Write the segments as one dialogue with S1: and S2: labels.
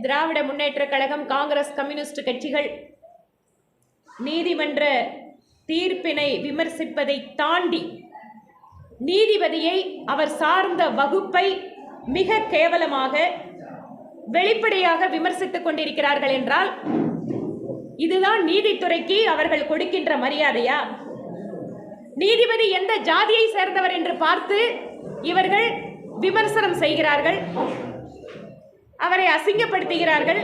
S1: Dravida Munnetra Kazhagam, Congress, communist கட்சிகள் நீதிமன்ற தீர்ப்பினை விமர்சிப்பதை தாண்டி நீதிபதியை, அவர் சார்ந்த வகுப்பை மிக கேவலமாக வெளிப்படையாக விமர்சித்துக் கொண்டிருக்கிறார்கள் என்றால் இதுதான் நீதித்துறைக்கு அவர்கள் கொடுக்கின்ற மரியாதையா? நீதிபதி எந்த ஜாதியை சேர்ந்தவர் என்று பார்த்து இவர்கள் விமர்சனம் செய்கிறார்கள், அவரை அசிங்கப்படுத்துகிறார்கள்.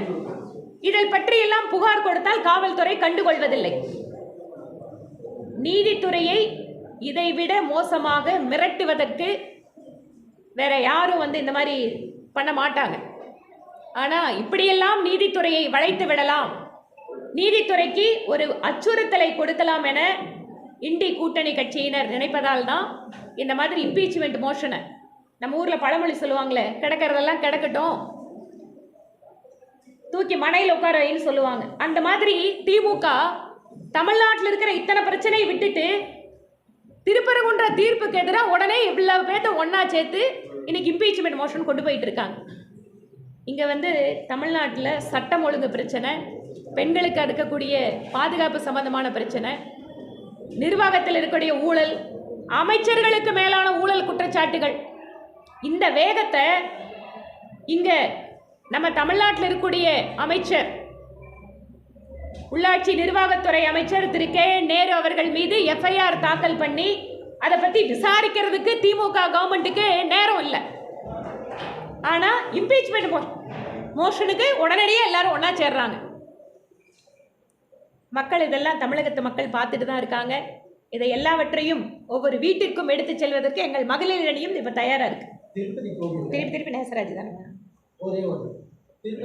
S1: இதில் பற்றியெல்லாம் புகார் கொடுத்தால் காவல்துறை கண்டுகொள்வதில்லை. நீதித்துறையை இதைவிட மோசமாக மிரட்டுவதற்கு வேற யாரும் இந்த மாதிரி பண்ண மாட்டாங்க. ஆனால் இப்படியெல்லாம் நீதித்துறையை வளைத்து விடலாம், நீதித்துறைக்கு ஒரு அச்சுறுத்தலை கொடுக்கலாம் என இண்டி கூட்டணி கட்சியினர் நினைப்பதால் தான் இந்த மாதிரி இம்பீச்மெண்ட் மோஷனை, நம்ம ஊரில் பழமொழி சொல்லுவாங்களே, கிடக்கிறதெல்லாம் கிடக்கட்டும், தூக்கி மனையில் உட்கார வைன்னு சொல்லுவாங்க. அந்த மாதிரி திமுக தமிழ்நாட்டில் இருக்கிற இத்தனை பிரச்சனையை விட்டுட்டு திருப்பரங்குன்ற தீர்ப்புக்கு எதிராக உடனே இவ்வளவு பேர்த்த ஒன்னா சேர்த்து இன்னைக்கு இம்பீச்மெண்ட் மோஷன் கொண்டு போயிட்டு இருக்காங்க. இங்கே தமிழ்நாட்டில் சட்டம் ஒழுங்கு பிரச்சனை, பெண்களுக்கு இருக்கக்கூடிய பாதுகாப்பு சம்பந்தமான பிரச்சனை, நிர்வாகத்தில் இருக்கக்கூடிய ஊழல், அமைச்சர்களுக்கு மேலான ஊழல் குற்றச்சாட்டுகள். இந்த வேகத்தை இங்கே நம்ம தமிழ்நாட்டில் இருக்கக்கூடிய அமைச்சர், உள்ளாட்சி நிர்வாகத்துறை அமைச்சர் திரு கே நேரு அவர்கள் மீது எஃப்ஐஆர் தாக்கல் பண்ணி அதை பற்றி விசாரிக்கிறதுக்கு திமுக கவர்மெண்ட்டுக்கு நேரம் இல்லை. ஆனால் இம்பீச்மெண்ட் மோஷனுக்கு உடனடியே எல்லாரும் ஒன்றா சேர்றாங்க. மக்கள் இதெல்லாம் தமிழகத்து மக்கள் பார்த்துட்டு தான் இருக்காங்க. இதை எல்லாவற்றையும் ஒவ்வொரு வீட்டிற்கும் எடுத்து செல்வதற்கு எங்கள் மகளிர் அணியும் இப்போ தயாராக இருக்கு. திருப்பி நேசராஜ் தானே